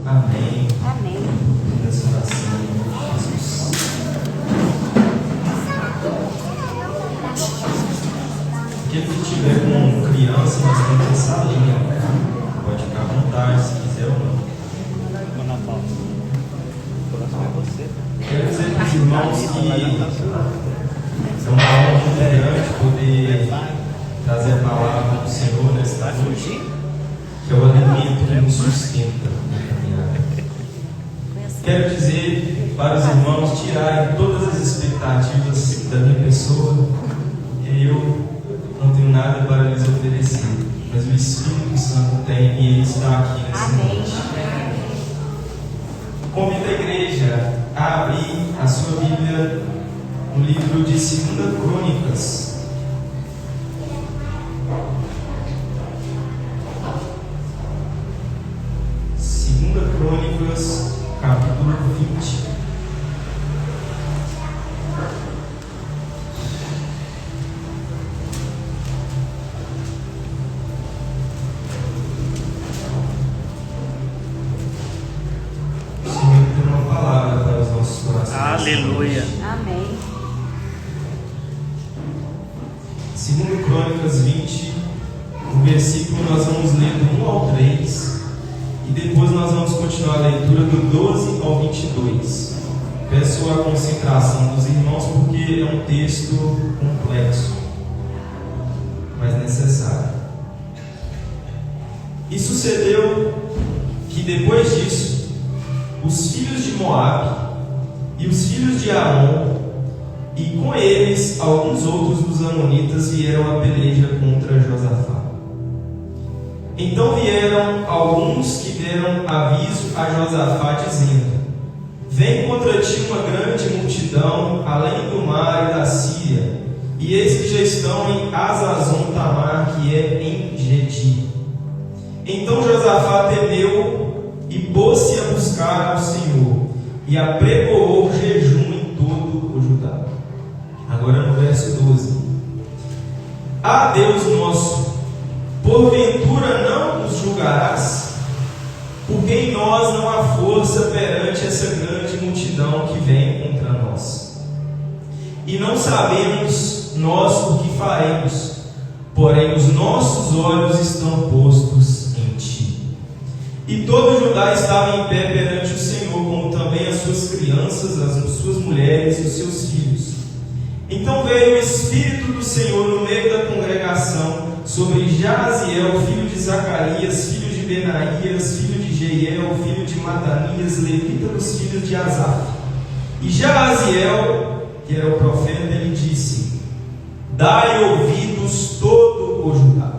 Amém. Amém. Nessa oração, Jesus. Aquele que estiver com criança, nós temos essa salinha. Pode ficar à vontade, se quiser ou não. Quero dizer para os irmãos que é uma honra muito grande poder trazer a palavra do Senhor nesta noite, que é o alimento que nos sustenta na caminhada. Quero dizer para os irmãos tirarem todas as expectativas da minha pessoa, que eu não tenho nada para lhes oferecer, mas o Espírito Santo tem e Ele está aqui nessa noite. Convido a igreja a abrir a sua Bíblia no livro de 2 Crônicas. Crônicas, capítulo 20. O Senhor tem uma palavra para os nossos corações. Aleluia. Amém. 2 Crônicas 20, o versículo nós vamos ler do 1 ao 3. E depois nós vamos continuar a leitura do 12 ao 22. Peço a concentração dos irmãos porque é um texto complexo, mas necessário. E sucedeu que depois disso, os filhos de Moabe e os filhos de Amon, e com eles alguns outros dos amonitas, vieram a peleja contra Josafá. Então vieram alguns que deram aviso a Josafá, dizendo: Vem contra ti uma grande multidão, além do mar e da Síria, e eis que já estão em Hazazon Tamar, que é em Gedi. Então Josafá temeu e pôs-se a buscar ao Senhor, e apregoou jejum em todo o Judá. Agora no verso 12: Ah, Deus nosso, porventura não nos julgarás? Porque em nós não há força perante essa grande multidão que vem contra nós. E não sabemos nós o que faremos, porém os nossos olhos estão postos em ti. E todo Judá estava em pé perante o Senhor, como também as suas crianças, as suas mulheres e os seus filhos. Então veio o Espírito do Senhor no meio da congregação sobre Jaziel, filho de Zacarias, filho de Benaías, filho de Jeiel, filho de Matanias, levita dos filhos de Asaf. E Jaziel, que era o profeta, ele disse: Dai ouvidos todo o Judá,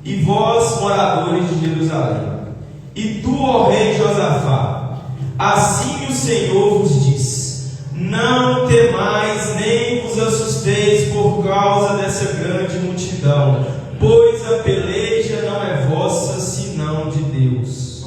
e vós, moradores de Jerusalém, e tu, ó rei Josafá, assim o Senhor vos diz: Não temais, nem vos assusteis por causa dessa grande multidão, pois a peleja não é vossa, senão de Deus.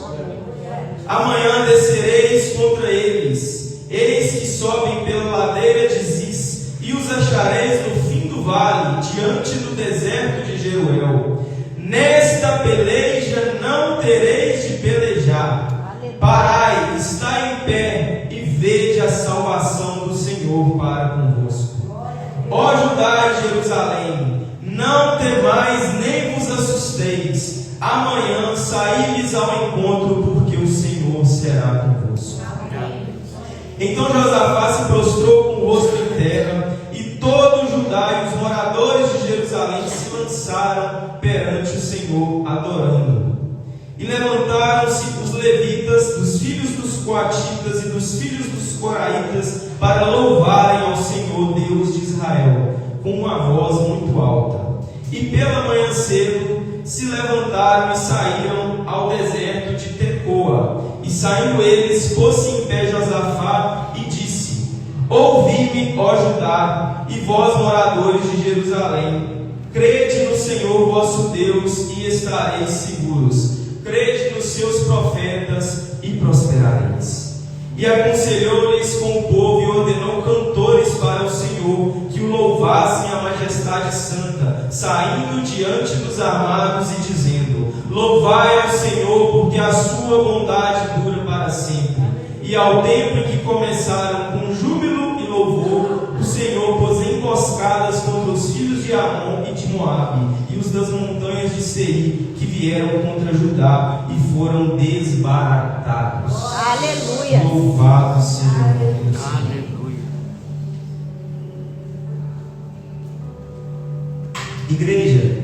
Amanhã descereis contra eles, eis que sobem pela ladeira de Ziz, e os achareis no fim do vale, diante do deserto de Jeruel. Nesta peleja não tereis de pelejar. Parai, estai em pé, e vede a salvação do Senhor para convosco. Ó Judá e Jerusalém, não temais nem vos assusteis. Amanhã saí-lhes ao encontro, porque o Senhor será convosco. Então Josafá se prostrou com o rosto em terra, e todo Judá e os moradores de Jerusalém se lançaram perante o Senhor, adorando. E levantaram-se os levitas, dos filhos dos coatitas e dos filhos dos coraitas, para louvarem ao Senhor Deus de Israel, com uma voz muito alta. E pela manhã cedo se levantaram e saíram ao deserto de Tecoa. E saindo eles, pôs-se em pé Josafá e disse: Ouvi-me, ó Judá, e vós, moradores de Jerusalém, crede no Senhor vosso Deus e estareis seguros. Crede nos seus profetas e prosperareis. E aconselhou-lhes com o povo e ordenou cantores para o Senhor, que o louvassem a majestade santa, saindo diante dos armados e dizendo: Louvai ao Senhor, porque a sua bondade dura E ao tempo em que começaram com júbilo e louvor, o Senhor pôs emboscadas contra os filhos de Amon e de Moabe, e os das montanhas de Seir, que vieram contra Judá, e foram desbaratados. Aleluia! Louvado seja o nome do Senhor. Aleluia. Igreja,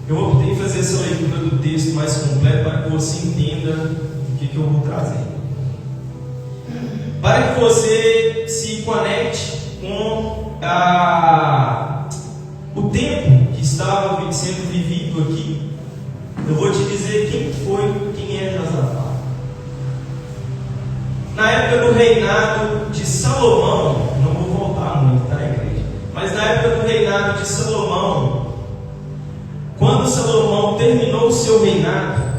eu optei fazer essa leitura do texto mais completo para que você entenda o que eu vou trazer. Para que você se conecte com o tempo que estava sendo vivido aqui, eu vou te dizer quem é Josafá. Na época do reinado de Salomão, não vou voltar muito, tá, igreja? Mas na época do reinado de Salomão, quando Salomão terminou o seu reinado,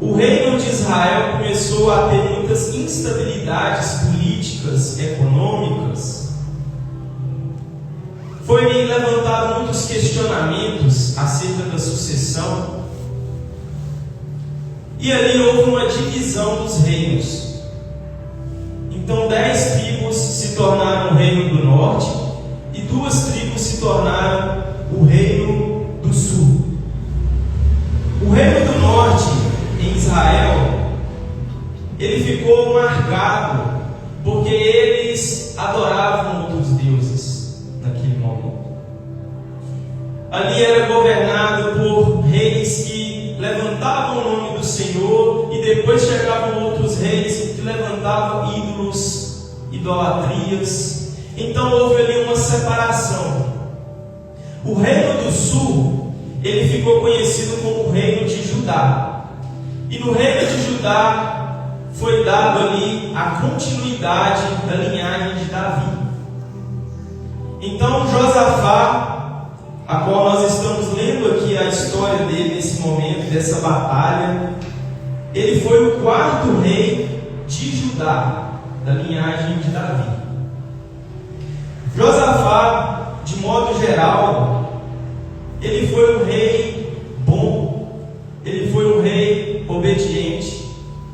o reino de Israel começou a ter muitas instabilidades políticas, econômicas. Foi levantado muitos questionamentos acerca da sucessão. E ali houve uma divisão dos reinos. Então 10 tribos se tornaram o reino do norte e 2 tribos se tornaram o reino do sul. O reino do norte, em Israel, ele ficou marcado porque eles adoravam outros deuses naquele momento. Ali era governado por reis que levantavam o nome do Senhor, e depois chegavam outros reis que levantavam ídolos, idolatrias. Então houve ali uma separação. O reino do sul, ele ficou conhecido como o reino de Judá. E no reino de Judá foi dado ali a continuidade da linhagem de Davi. Então Josafá, a qual nós estamos lendo aqui a história dele nesse momento, dessa batalha, ele foi o 4º rei de Judá, da linhagem de Davi. Josafá, de modo geral, ele foi um rei bom, ele foi um rei obediente,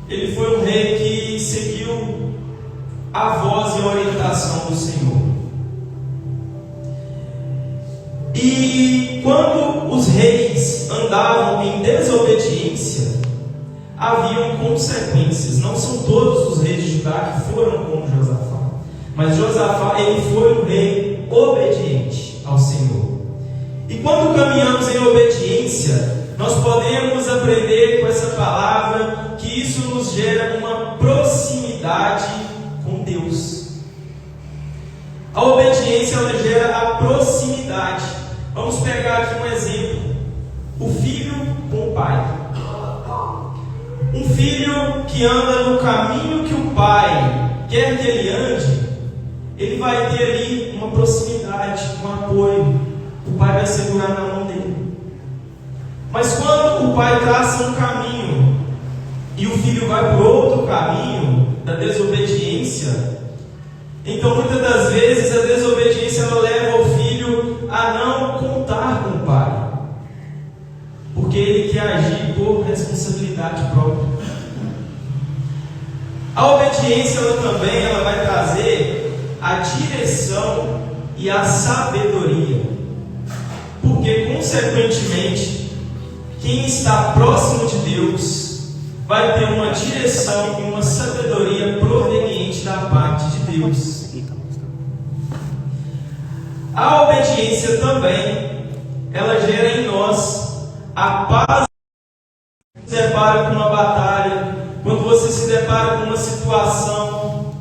ele foi um rei que seguiu a voz e a orientação do Senhor. E quando os reis andavam em desobediência, haviam consequências. Não são todos os reis de Judá que foram como Josafá, mas Josafá, ele foi um rei obediente ao Senhor. E quando caminhamos em obediência, nós podemos aprender com essa palavra que isso nos gera uma proximidade com Deus. A obediência, ela gera a proximidade. Vamos pegar aqui um exemplo: o filho com o pai. Um filho que anda no caminho que o pai quer que ele ande, ele vai ter ali uma proximidade, um apoio. O pai vai segurar na mão dele. Mas quando o pai traça um caminho e o filho vai por outro caminho da desobediência, então muitas das vezes a desobediência ela leva o filho a não contar com o pai, porque ele quer agir por responsabilidade própria. A obediência ela vai trazer a direção e a sabedoria, porque consequentemente quem está próximo de Deus vai ter uma direção e uma sabedoria proveniente da parte de Deus. A obediência também, ela gera em nós a paz. Quando você se depara com uma batalha, quando você se depara com uma situação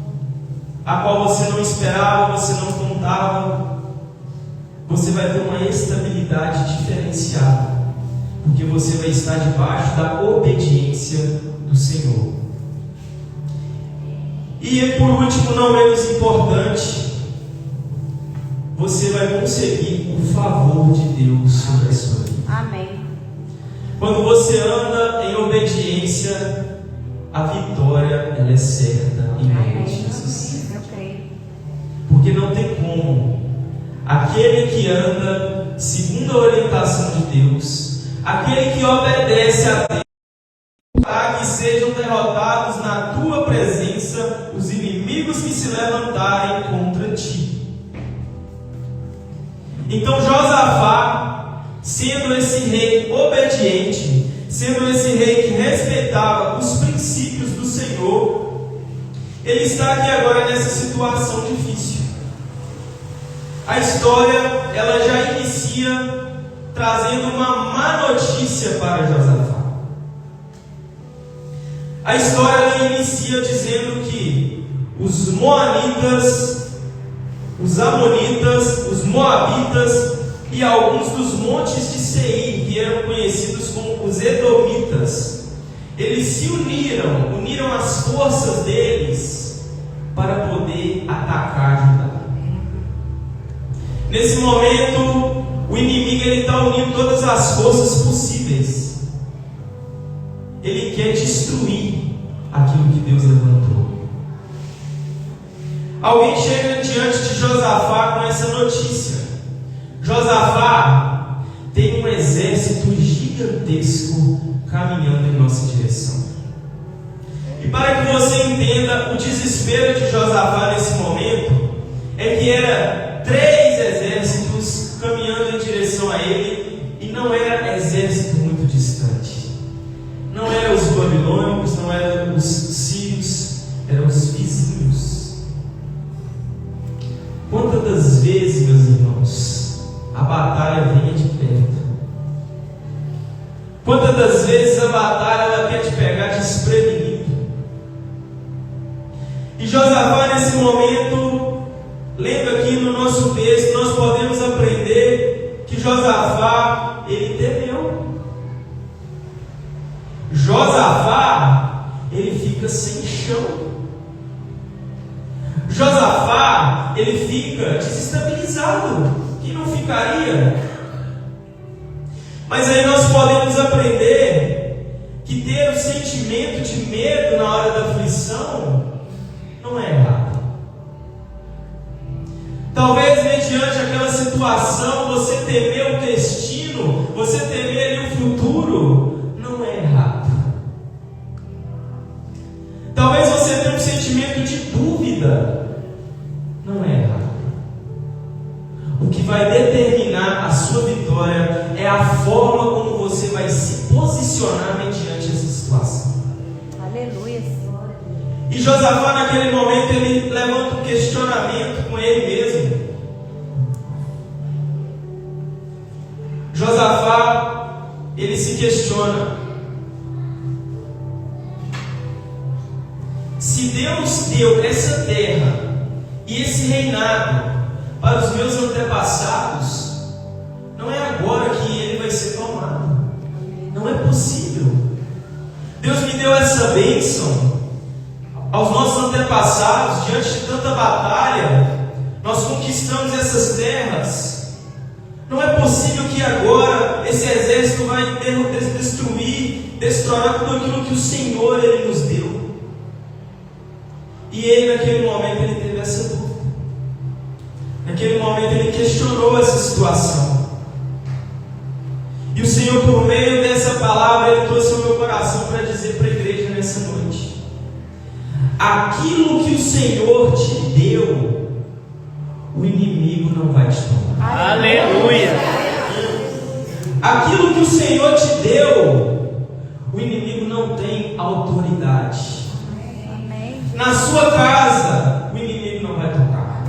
a qual você não esperava, você não contava, você vai ter uma estabilidade diferenciada, porque você vai estar debaixo da obediência do Senhor. E por último, não menos importante, você vai conseguir o favor de Deus sobre a sua vida. Amém. Quando você anda em obediência, a vitória ela é certa em nome de Jesus. Eu creio. Porque não tem como aquele que anda segundo a orientação de Deus, aquele que obedece a Deus, que sejam derrotados na tua presença os inimigos que se levantarem contra ti. Então Josafá, sendo esse rei obediente, sendo esse rei que respeitava os princípios do Senhor, ele está aqui agora nessa situação difícil. A história, ela já inicia trazendo uma má notícia para Josafá. A história ela inicia dizendo que os moabitas, os amonitas, os moabitas e alguns dos montes de Seir, que eram conhecidos como os edomitas, eles se uniram as forças deles para poder atacar Judá. Nesse momento, o inimigo está unindo todas as forças possíveis. Ele quer destruir aquilo que Deus levantou. Alguém chega diante de Josafá com essa notícia. Josafá tem um exército gigantesco caminhando em nossa direção. E para que você entenda o desespero de Josafá nesse momento, é que era 3 exércitos caminhando em direção a ele, e não era exército muito distante. Não eram os babilônicos, não eram os sírios, eram os vizinhos. Quantas das vezes, meus irmãos, a batalha vem de perto? Quantas das vezes a batalha ela quer te pegar desprevenido? E Josafá, nesse momento, lendo aqui no nosso texto, nós podemos aprender que Josafá, ele temeu. Josafá, ele fica sem chão. Josafá, ele fica desestabilizado. Que não ficaria? Mas aí nós podemos aprender que ter o sentimento de medo na hora da aflição não é errado. Talvez mediante aquela situação você temer o destino, você temer ali o futuro, não é errado. Talvez você tenha um sentimento de dúvida, não é errado. O que vai determinar a sua vitória é a forma como você vai se posicionar mediante essa situação. Aleluia. E Josafá, naquele momento, ele levanta um questionamento com ele mesmo. Josafá, ele se questiona: se Deus deu essa terra e esse reinado para os meus antepassados, não é agora que ele vai ser tomado. Não é possível. Deus me deu essa bênção aos nossos antepassados, diante de tanta batalha, nós conquistamos essas terras. Não é possível que agora esse exército vai destruir, destronar tudo aquilo que o Senhor ele nos deu. E ele, naquele momento, ele teve essa dúvida. Naquele momento ele questionou essa situação. E o Senhor, por meio dessa palavra, ele trouxe ao meu coração para dizer para a igreja nessa noite: aquilo que o Senhor te deu, o inimigo não vai te tomar. Aleluia! Aquilo que o Senhor te deu, o inimigo não tem autoridade. Na sua casa, o inimigo não vai tocar.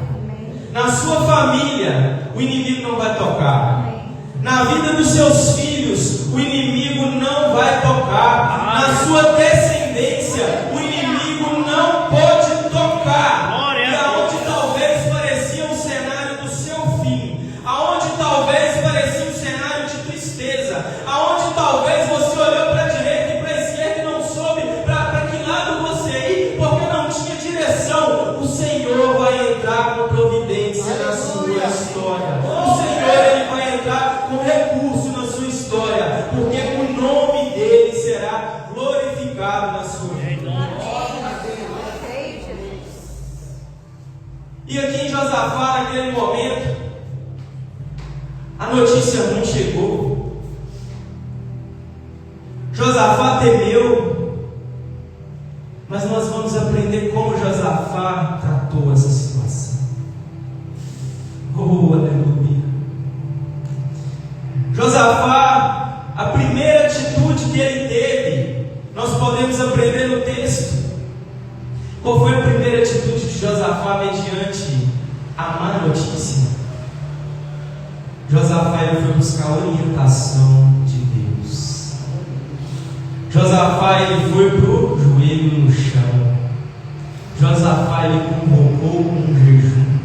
Na sua família, o inimigo não vai tocar. Na vida dos seus filhos, o inimigo não vai tocar. Na sua descendência, o inimigo não pode tocar. E aonde talvez parecia um cenário do seu fim, aonde talvez parecia um cenário de tristeza, aonde talvez você olhou para a direita e para a esquerda e não soube para que lado você ir, porque não tinha direção, o Senhor vai entrar com providência na sua história. O Senhor ele vai entrar com recurso na sua história, porque o nome dele será glorificado na sua vida. E aqui em Josafá, naquele momento, a notícia ruim chegou. Josafá temeu. mas nós vamos aprender como Josafá tratou essa situação. Oh, aleluia! Josafá, a primeira atitude que ele teve, nós podemos aprender no texto. Qual foi a primeira atitude de Josafá mediante a má notícia? Josafá ele foi buscar orientação de Deus. Josafá ele foi para o joelho no chão. Josafá ele convocou um jejum.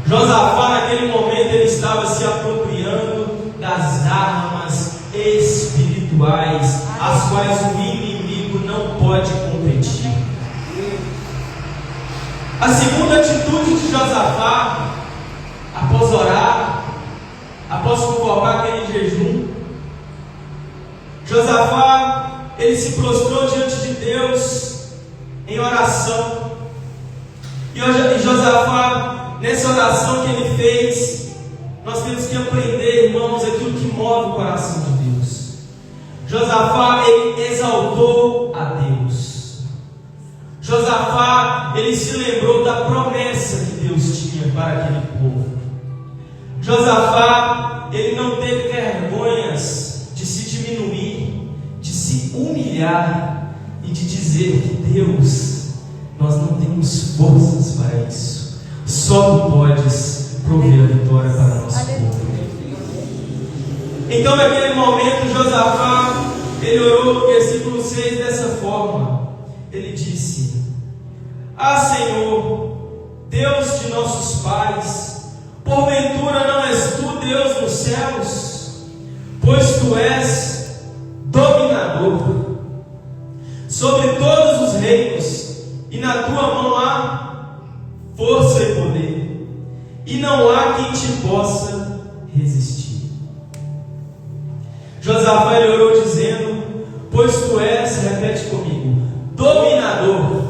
Josafá naquele momento ele estava se apropriando das armas espirituais, as quais o inimigo não pode competir. A segunda atitude de Josafá, após orar, após convocar aquele jejum, Josafá, ele se prostrou diante de Deus em oração. E Josafá, nessa oração que ele fez, nós temos que aprender, irmãos, aquilo que move o coração de Deus. Josafá, ele exaltou a Deus. Josafá, ele se lembrou da promessa que Deus tinha para aquele povo. Josafá, ele não teve vergonhas de se diminuir, de se humilhar e de dizer que Deus, nós não temos forças para isso. Só Tu podes prover a vitória para nosso povo. Então naquele momento Josafá, ele orou no versículo 6 dessa forma. Ele disse: Ah, Senhor, Deus de nossos pais, porventura não és Tu Deus nos céus? Pois Tu és dominador sobre todos os reinos, e na Tua mão há força e poder, e não há quem Te possa resistir. Josafá ele orou dizendo: Pois Tu és, repete comigo, dominador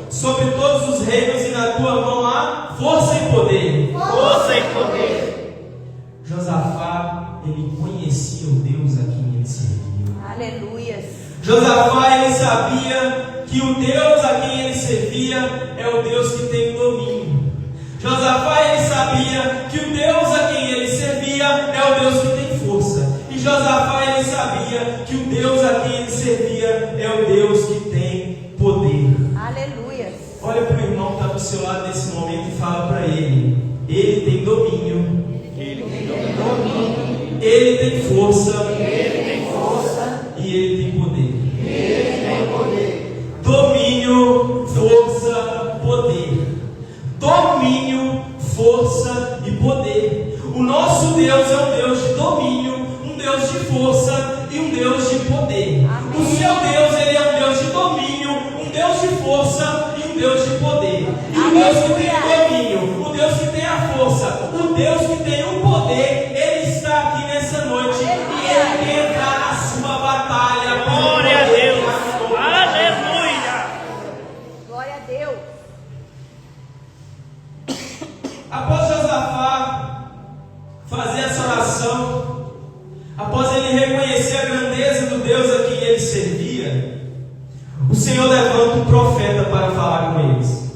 sobre todos os reinos, e na Tua mão há força e poder. Josafá, ele conhecia o Deus a quem ele servia. Aleluia. Josafá, ele sabia que o Deus a quem ele servia é o Deus que tem domínio. Josafá, ele sabia que o Deus a quem ele servia é o Deus que tem força. E Josafá, ele sabia que o Deus a quem ele servia é o Deus que tem poder. Aleluia. Olha para o irmão que está do seu lado nesse momento e fala para ele: Ele tem domínio. Ele tem força. E ele tem poder. Domínio, força, poder. Domínio, força e poder. O nosso Deus é um Deus de domínio, um Deus de força e um Deus de poder. Amém. O seu Deus, ele é um Deus de domínio, um Deus de força e um Deus de poder. E o Deus que tem o domínio, o Deus que tem a força, o Deus que tem o poder, ele está aqui nessa noite. E ele quer entrar na sua batalha. Glória a Deus. Aleluia. Glória a Deus. Após Josafá fazer essa oração, após ele reconhecer a grandeza do Deus a quem ele servia, o Senhor levanta um profeta para falar com eles.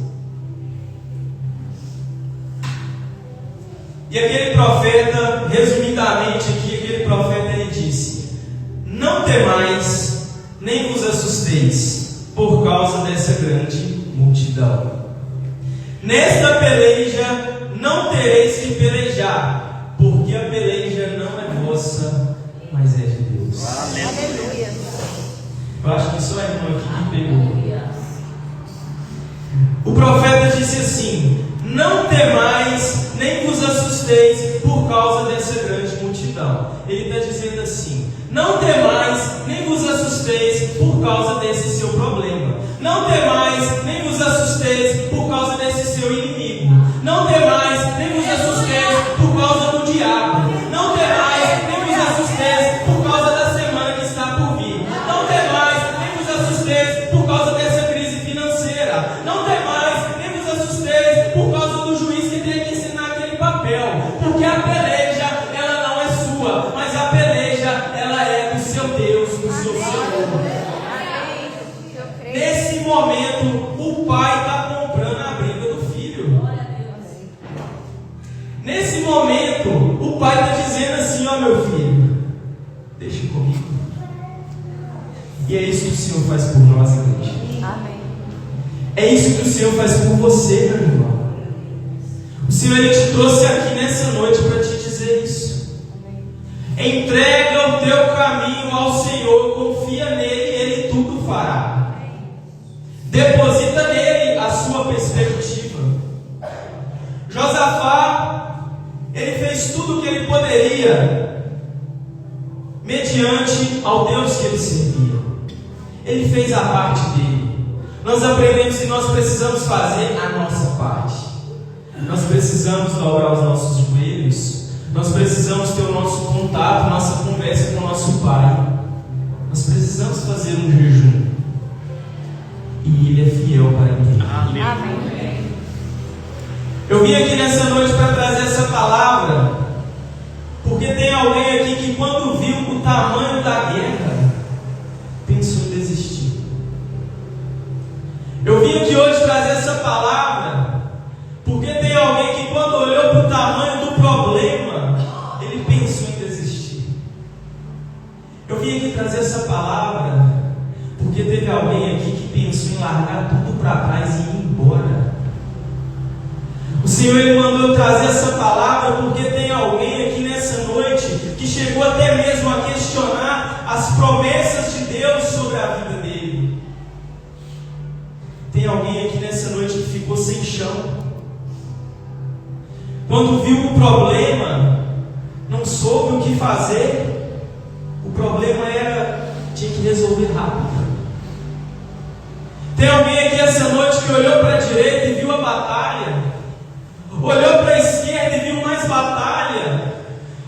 E aquele profeta, resumidamente aqui, aquele profeta ele disse: Não temais, nem vos assusteis, por causa dessa grande multidão. Nesta peleja não tereis que pelejar, porque a peleja não é vossa, mas é de Deus. Aleluia. Eu acho que só a irmã aqui que pegou. O profeta disse assim: Não temais, nem vos assusteis por causa dessa grande multidão. Ele está dizendo assim: Não temais, nem vos assusteis por causa desse seu problema. Não temais, nem vos assusteis por causa desse seu inimigo. Não temais, nem vos assusteis por causa do diabo. Não temais, nem vos assusteis por causa da semana que está por vir. Não temais, nem vos assusteis por causa dessa crise financeira. Não temais, nem vos assusteis por causa do juiz que tem que ensinar aquele papel. Porque a peleja, ela não é sua, mas a peleja, ela é do seu Deus, do seu Senhor. momento, o pai está comprando a briga do filho. Nesse momento, o pai está dizendo assim: ó, meu filho, deixa comigo. E é isso que o Senhor faz por nós, igreja. Amém. É isso que o Senhor faz por você, meu irmão. O Senhor, Ele te trouxe aqui nessa noite para te dizer isso. Entrega o teu caminho ao Senhor, confia nele e Ele tudo fará. Deposita nele a sua perspectiva. Josafá, ele fez tudo o que ele poderia, mediante ao Deus que ele servia. Ele fez a parte dele. Nós aprendemos que nós precisamos fazer a nossa parte. Nós precisamos dobrar os nossos joelhos. Nós precisamos ter o nosso contato, nossa conversa com o nosso Pai. Nós precisamos fazer um jejum. E Ele é fiel para entender. Amém. Eu vim aqui nessa noite para trazer essa palavra, porque tem alguém aqui que, quando viu o tamanho da guerra, pensou em desistir. Eu vim aqui hoje trazer essa palavra, porque tem alguém que, quando olhou para o tamanho do problema, ele pensou em desistir. Eu vim aqui trazer essa palavra, porque teve alguém aqui que pensou em largar tudo para trás e ir embora. O Senhor, Ele mandou eu trazer essa palavra porque tem alguém aqui nessa noite que chegou até mesmo a questionar as promessas de Deus sobre a vida dele. Tem alguém aqui nessa noite que ficou sem chão. Quando viu o problema, não soube o que fazer. O problema tinha que resolver rápido. Tem alguém aqui essa noite que olhou para a direita e viu a batalha, olhou para a esquerda e viu mais batalha,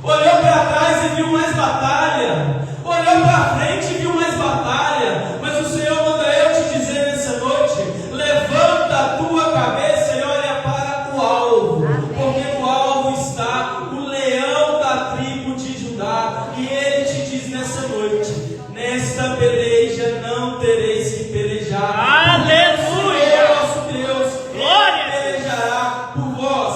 olhou para trás e viu mais batalha, olhou para frente e viu mais batalha. Mas o Senhor manda eu te dizer nessa noite: levanta a tua cabeça e olha para o alvo. Amém. Porque no alvo está o leão da tribo de Judá. E Ele te diz nessa noite: nesta peleja não tereis que pelejar. Aleluia! Nosso Deus, Ele pelejará por vós.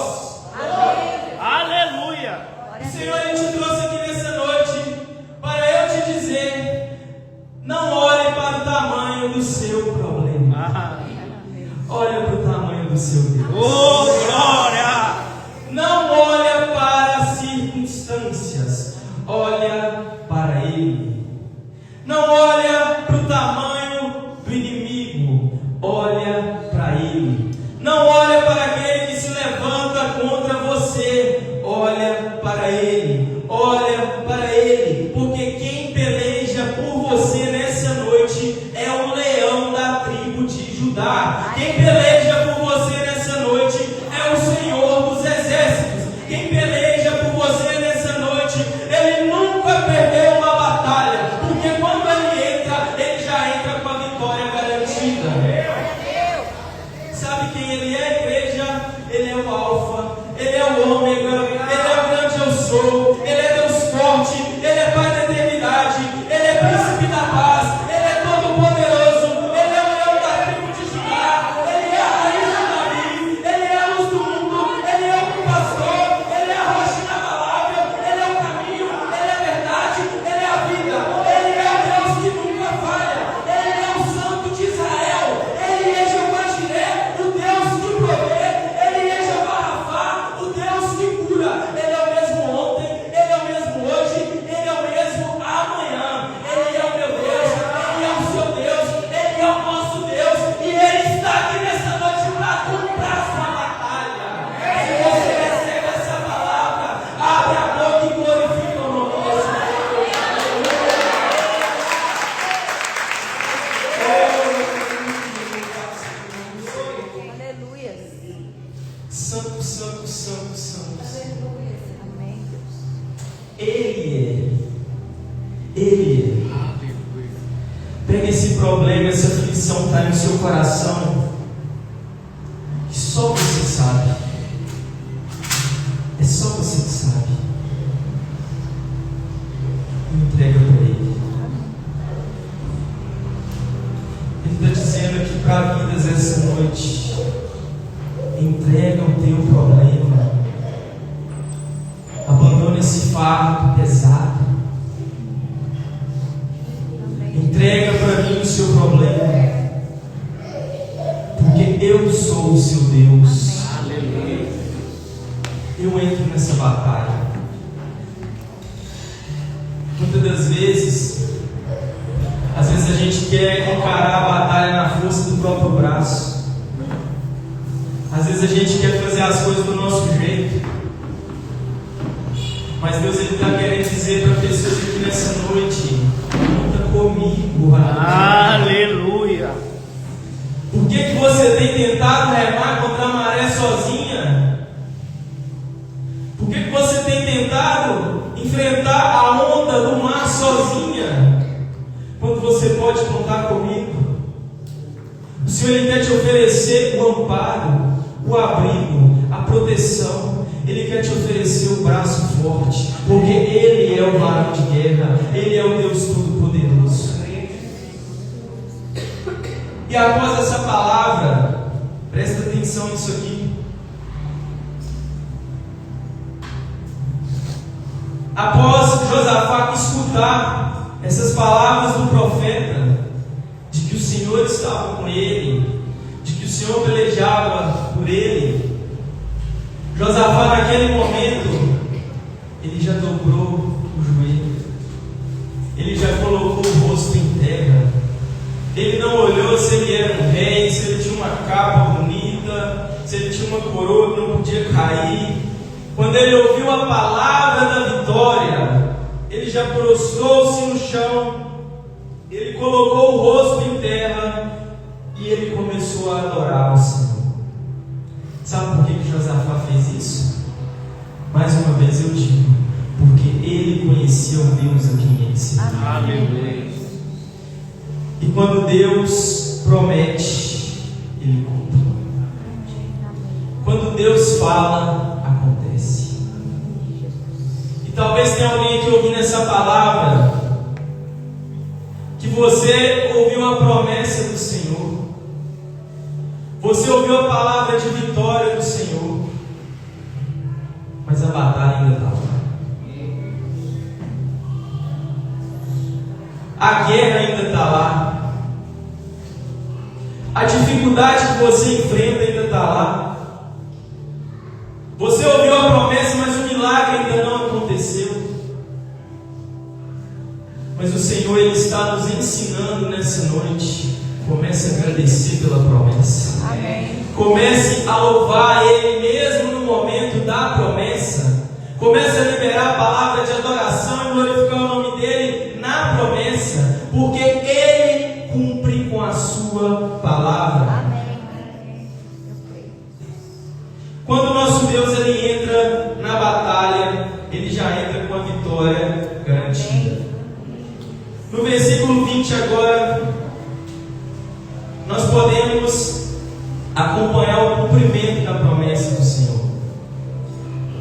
Amém. Aleluia! O Senhor, Ele te trouxe aqui nessa noite para eu te dizer: não olhe para o tamanho do seu problema, olha para o tamanho do seu Deus. Oh, glória! Não olha para as circunstâncias, olha para Ele. Não olha para o tamanho do inimigo, olha para Ele. Não olha para aquele que se levanta contra você, olha para Ele. Olha para Ele, porque quem peleja por você nessa noite é o leão da tribo de Judá. Quem peleja por você nessa noite é o Senhor dos exércitos. Quem peleja por você nessa noite, Ele nunca perdeu uma batalha, porque quando Ele entra, Ele já entra com a vitória garantida. Sabe quem Ele é, igreja? Ele é o Alfa, Ele é o Ômega, Ele é o grande eu sou, Ele é Deus forte, Ele é Pai da eternidade, Ele é Príncipe da paz, Ele é todo poderoso, Ele é o leão da tribo de Judá, Ele é a raiz de Davi, Ele é a luz do mundo, Ele é o pastor, Ele é a rocha inabalável, Ele é o caminho, Ele é a verdade, Ele é a vida, Ele é o Deus que nunca falha, Ele é o Santo de Israel, Ele é Jeová Jiré, o Deus que provê, Ele é Jeová Rafá, o Deus que cura. Ele é o mesmo ontem, Ele é o mesmo hoje, Ele é o mesmo amanhã. Ele é o meu Deus, Ele é o seu Deus, Ele é o nosso Deus, e Ele está aqui nessa noite para comprar sua batalha. Se você recebe essa palavra, abre a boca e glorifica o nome do Senhor. Aleluia. Santo, santo, santo, santo. Aleluia. Amém, Deus. Ele é. Pega esse problema, essa aflição que está no seu coração, que só você sabe. É só você que sabe. Entrega para Ele. Ele está dizendo aqui para vidas essa noite: entrega o teu problema, abandona esse fardo pesado, entrega para mim o seu problema, porque eu sou o seu Deus. Aleluia. Eu entro nessa batalha. Muitas das vezes, às vezes a gente quer encarar a batalha na força do próprio braço. Às vezes a gente quer fazer as coisas do nosso jeito. Mas Deus está querendo dizer para pessoas aqui nessa noite: conta comigo. Aleluia. Por que você tem tentado remar contra a maré sozinha? Por que você tem tentado enfrentar a onda do mar sozinha, quando você pode contar comigo? O Senhor, Ele quer te oferecer o amparo, o abrigo, a proteção. Ele quer te oferecer o braço forte, porque Ele é o varão de guerra, Ele é o Deus Todo-Poderoso. E após essa palavra, presta atenção nisso aqui. Após Josafá escutar essas palavras do profeta, de que o Senhor estava com ele, de que o Senhor pelejava por ele, Josafá naquele momento, ele já dobrou o joelho, ele já colocou o rosto em terra, ele não olhou se ele era um rei, se ele tinha uma capa bonita, se ele tinha uma coroa que não podia cair. Quando ele ouviu a palavra da vitória, ele já prostrou-se no chão, ele colocou o rosto em terra e ele começou a adorar o Senhor. Sabe por que Josafá fez isso? Mais uma vez eu digo, porque ele conhecia o Deus a quem ele servia. Aleluia. E quando Deus promete, Ele cumpre. Quando Deus fala, acontece. E talvez tenha alguém aqui ouvindo essa palavra, que você ouviu a promessa do Senhor, você ouviu a palavra de vitória do Senhor, mas a batalha ainda está lá. A guerra ainda está lá. A dificuldade que você enfrenta ainda está lá. Você ouviu a promessa, mas o milagre ainda não aconteceu. Mas o Senhor, Ele está nos ensinando nessa noite. Comece a agradecer pela promessa. Amém. Comece a louvar Ele mesmo no momento da promessa. Comece a liberar a palavra de adoração e glorificar o nome dEle na promessa, porque Ele cumpre com a sua palavra. Amém. Quando o nosso Deus ele entra na batalha, Ele já entra com a vitória garantida. No versículo 20 agora, nós podemos acompanhar o cumprimento da promessa do Senhor.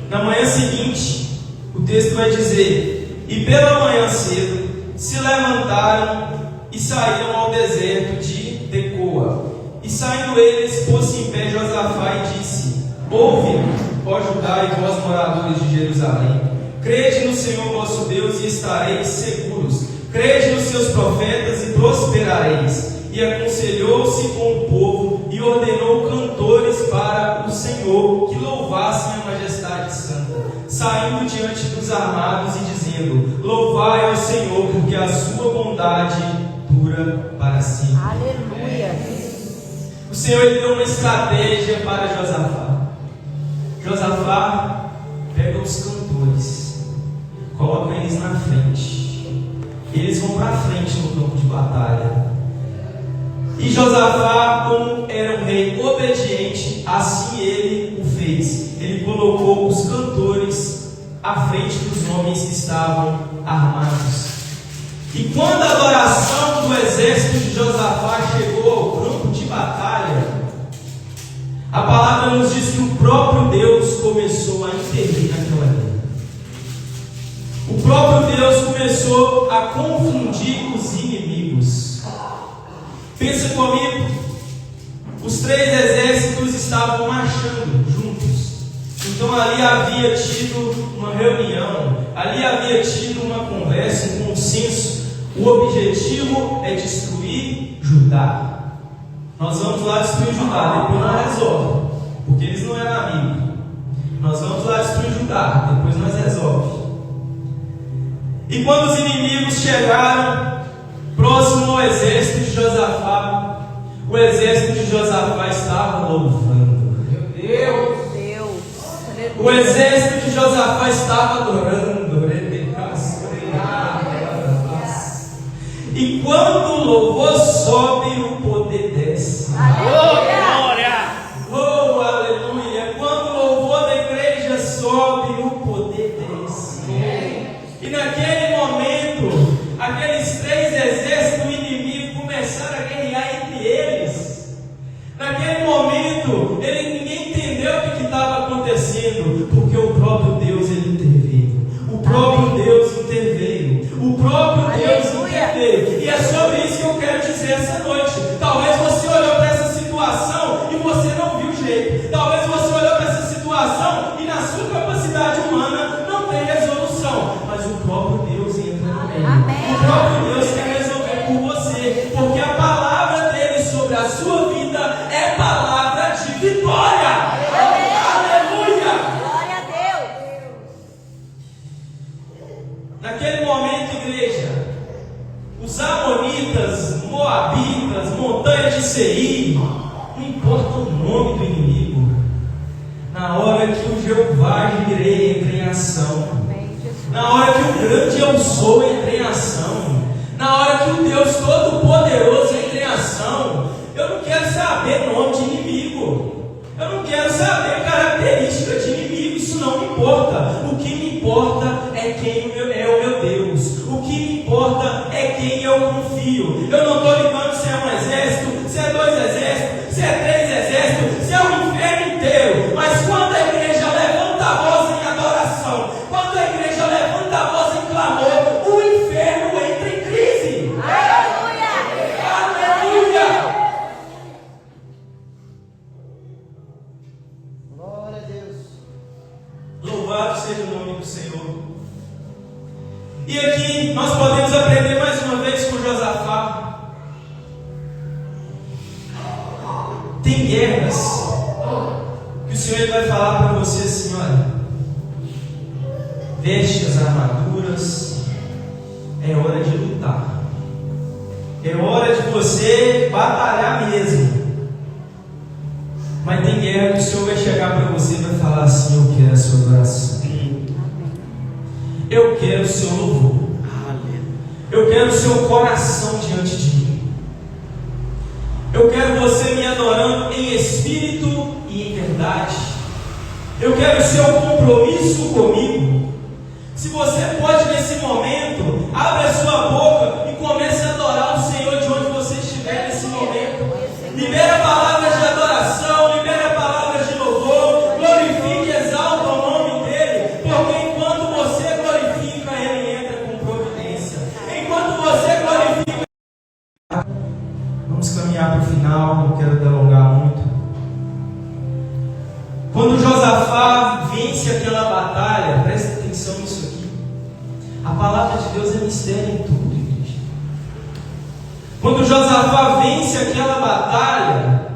Na manhã seguinte, o texto vai dizer: e pela manhã cedo se levantaram e saíram ao deserto de Tecoa. E saindo eles, pôs-se em pé Josafá e disse: ouve, ó Judá e vós moradores de Jerusalém, crede no Senhor vosso Deus e estareis seguros, crede nos seus profetas e prosperareis. E aconselhou-se com o povo e ordenou cantores para o Senhor que louvassem a majestade santa, saindo diante dos armados e dizendo: louvai ao Senhor, porque a sua bondade dura para sempre. Aleluia. O Senhor ele deu uma estratégia para Josafá. Josafá pega os cantores, coloca eles na frente, eles vão para frente no campo de batalha. E Josafá, como era um rei obediente, assim ele o fez. Ele colocou os cantores à frente dos homens que estavam armados. E quando a adoração do exército de Josafá chegou ao campo de batalha, a palavra nos diz que o próprio Deus começou a intervir naquela guerra. O próprio Deus começou a confundir os inimigos. Pensa comigo, os 3 exércitos estavam marchando juntos. Então ali havia tido uma reunião, ali havia tido uma conversa, um consenso. O objetivo é destruir Judá. Nós vamos lá destruir Judá, depois nós resolve, porque eles não eram amigos. Nós vamos lá destruir Judá, depois nós resolve. E quando os inimigos chegaram próximo ao exército de Josafá, o exército de Josafá estava louvando. Meu Deus. O exército de Josafá estava adorando. E quando o louvor sobe, o poder desce. Oh, glória. Oh, aleluia. Quando o louvor da igreja sobe, o poder desce. E naquele momento, aqueles 3 exércitos inimigos começaram a guerrear entre eles. Naquele momento, ninguém entendeu o que estava acontecendo, porque o próprio Deus interveio. O próprio Deus interveio. O próprio Deus interveio. E é sobre isso que eu quero dizer essa noite. Talvez você olhou para essa situação e você não viu jeito. Talvez você olhou para essa situação e na sua capacidade humana não tem resolução. Mas o próprio Deus entra no meio. O próprio Deus quer resolver por você, porque a palavra dele sobre a sua vida é palavra de vitória. Aleluia! Glória a Deus. Naquele momento, igreja, os amonitas, moabitas, montanha de Seir, não importa o nome do inimigo, na hora que o Jeová Jireh entra em ação, na hora que o grande eu sou entra em ação, na hora que o Deus Todo-Poderoso entra em ação, eu não quero saber nome de inimigo, eu não quero saber característica de inimigo, isso não me importa. O que me importa é quem é o meu Deus. O que me importa é quem eu confio. Eu não estou ligando se é um exército, se é 2 exércitos, se é 3 exércitos, se é o inferno inteiro. Mas quando a igreja levanta a voz em adoração, quando a igreja levanta a voz em clamor, o inferno entra em crise. Aleluia. Aleluia! Glória a Deus. Louvado seja o nome do Senhor. E aqui nós podemos aprender mais uma vez com Josafá. Tem guerras que o Senhor vai falar para você assim: olha, veste as armaduras, é hora de lutar, é hora de você batalhar mesmo. Mas tem guerra que o Senhor vai chegar para você e vai falar assim: eu quero a sua adoração, eu quero o seu louvor, eu quero o seu coração diante de mim, eu quero você me adorando em espírito e em verdade, eu quero o seu compromisso comigo. Se você pode nesse momento, abre a sua boca e comece a adorar o Senhor de onde você estiver nesse momento. Libera palavras de adoração, libera palavras de louvor, glorifique e exalta o nome dele, porque enquanto você glorifica, ele entra com providência. Enquanto você glorifica, vamos caminhar para o final, não quero delongar muito. Quando Josafá vence aquela batalha, presta atenção nisso aqui. A palavra de Deus é mistério em tudo, igreja. Quando Josafá vence aquela batalha,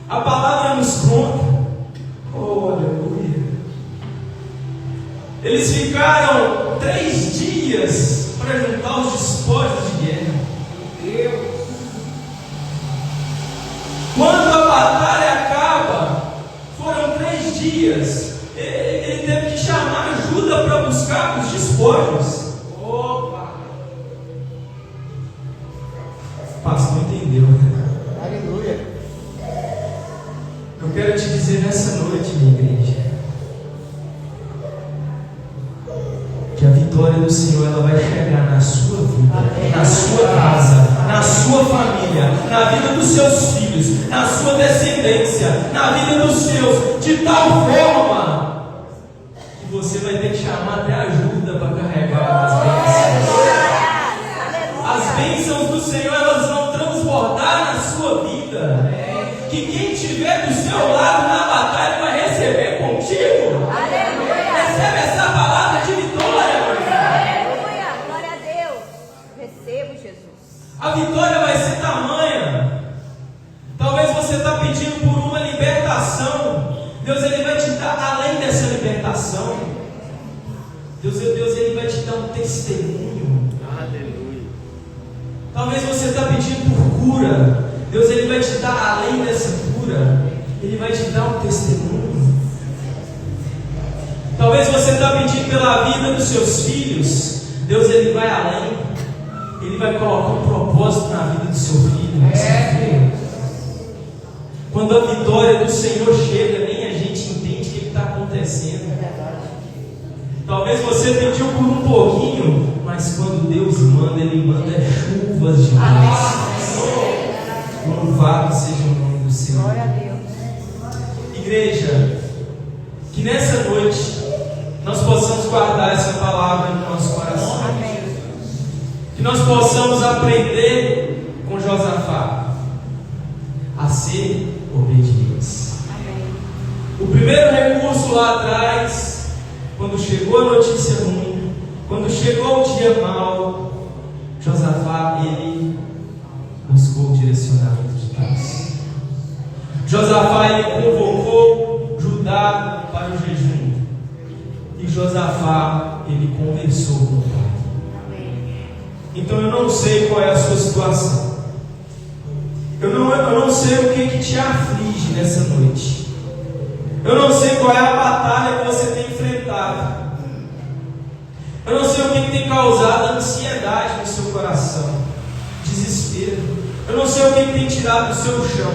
a palavra nos conta, oh aleluia, eles ficaram 3 dias para juntar os despojos de guerra. Deus. Quando a batalha acaba, foram 3 dias, ele teve que chamar ajuda para buscar os despojos. Opa! Pastor, entendeu, né? Aleluia. Eu quero te dizer nessa noite, minha igreja, que a vitória do Senhor ela vai chegar na sua vida, na sua casa, na sua família, na vida dos seus filhos, na sua descendência, na vida dos seus, de tal forma que você vai ter que chamar até ajuda para carregar as bênçãos. As bênçãos do Senhor elas vão transbordar na sua vida. Que quem estiver do seu lado na batalha vai receber contigo. Aleluia. Recebe essa palavra de vitória. Aleluia. Glória a Deus. Recebo, Jesus. A vitória vai ser tamanha. Talvez você está pedindo por uma libertação. Deus ele vai te dar além dessa libertação. Deus ele vai te dar um testemunho. Aleluia. Talvez você está pedindo por cura. Deus ele vai te dar além dessa cura. Ele vai te dar um testemunho. Talvez você está pedindo pela vida dos seus filhos. Deus ele vai além. Ele vai colocar um propósito na vida do seu filho. Quando a vitória do Senhor chega, nem a gente entende o que está acontecendo. Talvez você pediu por um pouquinho, mas quando Deus manda, Ele manda chuvas de bênçãos. Louvado seja o nome do Senhor. Glória a Deus. Igreja, que nessa noite nós possamos guardar essa palavra no nosso coração. Amém. Que nós possamos aprender com Josafá a ser obedientes. Amém. O primeiro recurso lá atrás, quando chegou a notícia ruim, quando chegou o dia mau, Josafá ele buscou o direcionamento de Deus. Josafá ele convocou Judá para o jejum. E Josafá ele conversou com o Pai. Então eu não sei qual é a sua situação. Eu não sei o que te aflige nessa noite. Eu não sei qual é a batalha que você tem enfrentado. Eu não sei o que tem causado ansiedade no seu coração, desespero. Eu não sei o que tem tirado do seu chão.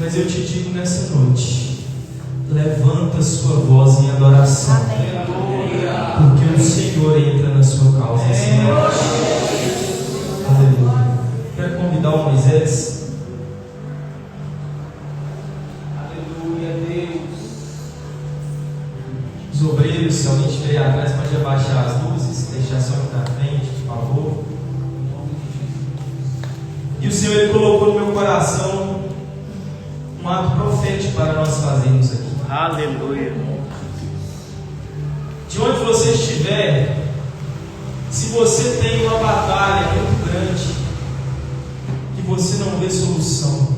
Mas eu te digo nessa noite: levanta sua voz em adoração. Porque o Senhor entra na sua causa essa noite. Aleluia. Quero convidar o Moisés. Aleluia, Deus. Os obreiros, se alguém estiver aí atrás, pode abaixar as luzes, deixar só aqui na frente, por favor. E o Senhor ele colocou no meu coração um ato profético para nós fazermos aqui. Aleluia. De onde você estiver, se você tem uma batalha muito grande, que você não vê solução,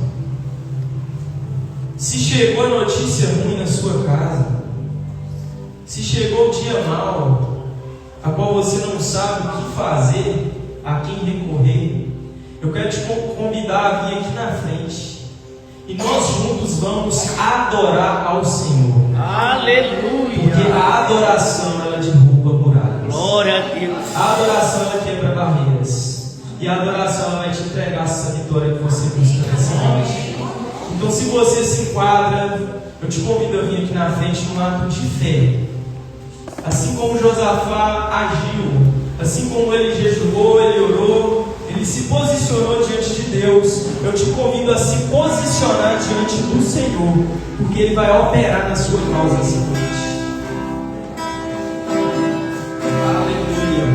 se chegou a notícia ruim na sua casa, se chegou o dia mau, a qual você não sabe o que fazer, a quem recorrer, eu quero te convidar a vir aqui na frente e nós juntos vamos adorar ao Senhor. Aleluia. Porque a adoração ela derruba muralhas. Glória a Deus. A adoração ela quebra barreiras. E a adoração ela vai te entregar essa vitória que você busca nessa noite. Então, se você se enquadra, eu te convido a vir aqui na frente num ato de fé. Assim como Josafá agiu, assim como ele jejuou, ele orou, ele se posicionou diante de Deus, eu te convido a se posicionar diante do Senhor, porque Ele vai operar na sua causa essa noite. Aleluia.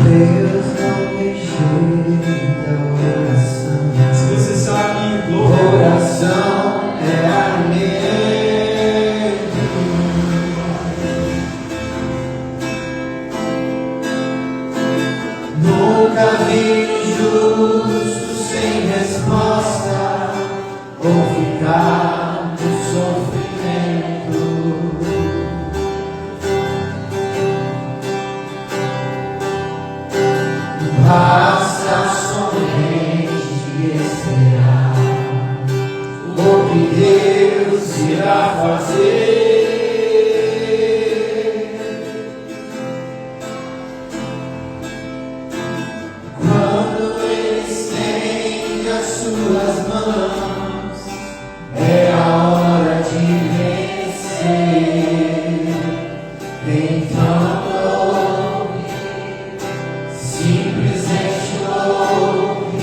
Deus não me rejeita oração. Se você sabe, louva. Oração é alimento. Nunca vi justo sem resposta ou ficar no sofrimento. Basta somente esperar o que Deus irá fazer. Quando Ele estende as suas mãos, é a hora de vencer. Então simplesmente louve,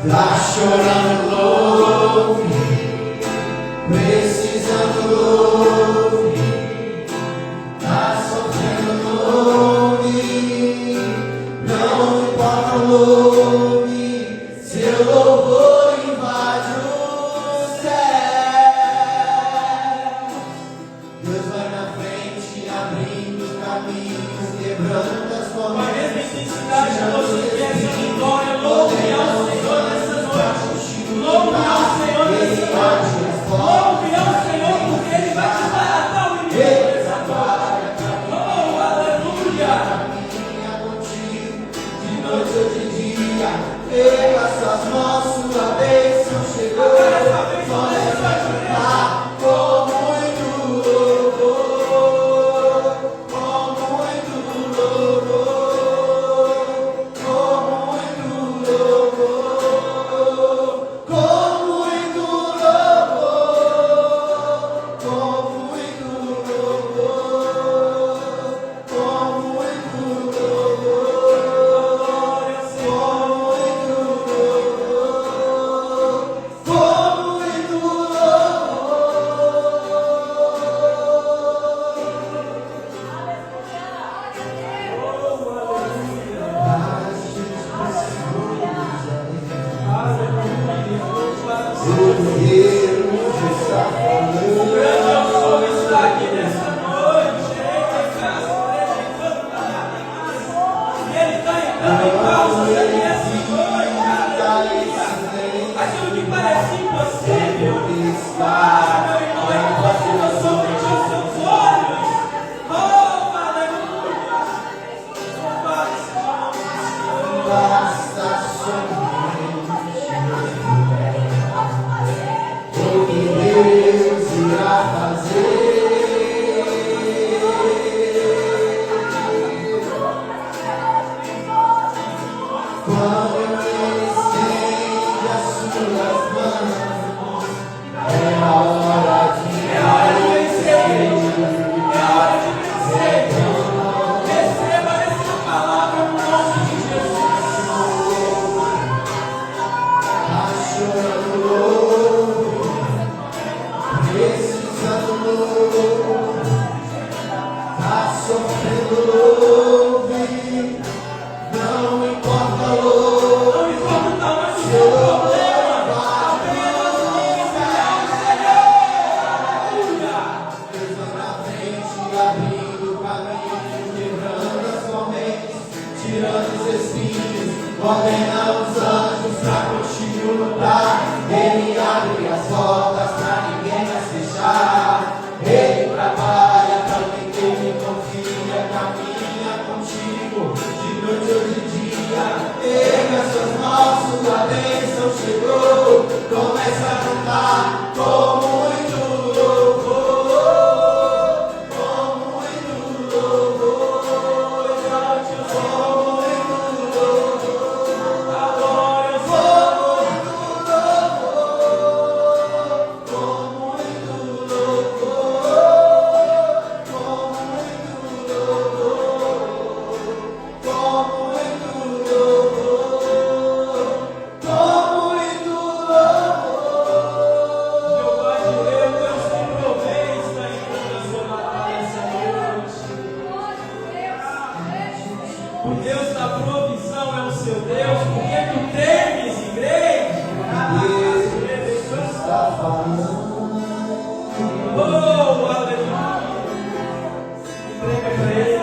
tá chorando, louve, precisando ouvir, tá sofrendo ouvir, não importa ouvir, seu louvor invade o céu. Deus vai na frente, abrindo caminhos, quebrando as Com a correntes. mesma intensidade, você quer essa vitória, louve ao Senhor nessa noite. Louve ao Senhor nessa noite. Louve ao Senhor porque Ele vai te baratar o inimigo nessa noite. Oh, aleluia! Caminha contigo, de noite ou de dia. Pega suas mãos, sua bênção chegou. Começa a cantar com muito louvor, com muito louvor, com muito louvor, com muito louvor, com muito louvor, com muito louvor, com muito O grande eu sou está aqui nessa noite. Ele está entrando em causas aqui nessa noite. Aleluia. Aquilo que parece impossível. Ah, meu irmão, é impossível somente aos seus olhos. Oh, aleluia. Louvado seja o nome do Senhor. basta somente o que Deus irá fazer. Quando Ele estende as suas mãos, é a hora de É hora de vencer. É hora de vencer. Receba essa palavra no nome de Jesus. tá chorando louco, precisando louco, tá sofrendo louco, não importa louco, Não importa o tamanho do seu problema. Apenas aleluia. Deus vai na frente, abrindo o caminho, quebrando as correntes, tirando os espinhos, ordena os anjos pra contigo lutar. Ele abre as portas pra ninguém mais fechar. Ele trabalha pra quem confia, caminha contigo, de noite ou de dia. Pega suas mãos, sua bênção chegou. Começa a cantar com muito louvor, com muito louvor, exalte o Senhor, com muito louvor, adore o Senhor, com muito louvor, com muito louvor, com muito louvor, com muito louvor. Meu Pai de Deus que provém, está entrando na sua batalha essa noite. O Deus da provisão é o seu Deus. Por que tu temes, igreja? Deus está falando. Oh, aleluia. Entrega para Ele,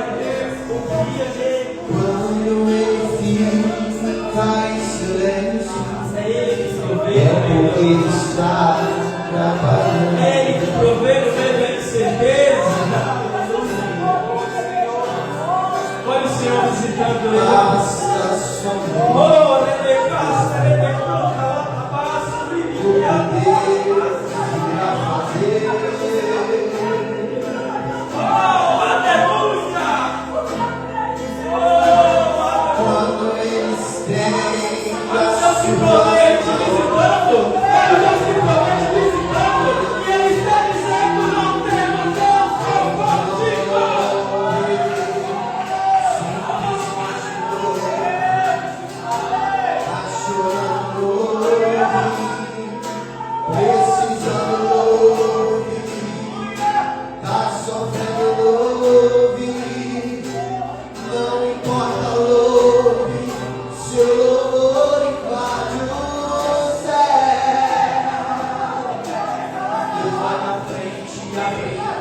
confia nele. Quando Ele fica em silêncio, É Ele que provê é no meio porque Ele está trabalhando. É Ele que provê no meio da incerteza. Olha o Senhor visitando ele. Basta somente Oh, Rebeca, Rebeca, passa, o que Deus irá fazer. oh, aleluia. Oh, Quando Ele estende as Deus que suas promete visitando. mãos, É o Deus que promete visitando. E Ele está dizendo: não temos Deus contigo. na frente.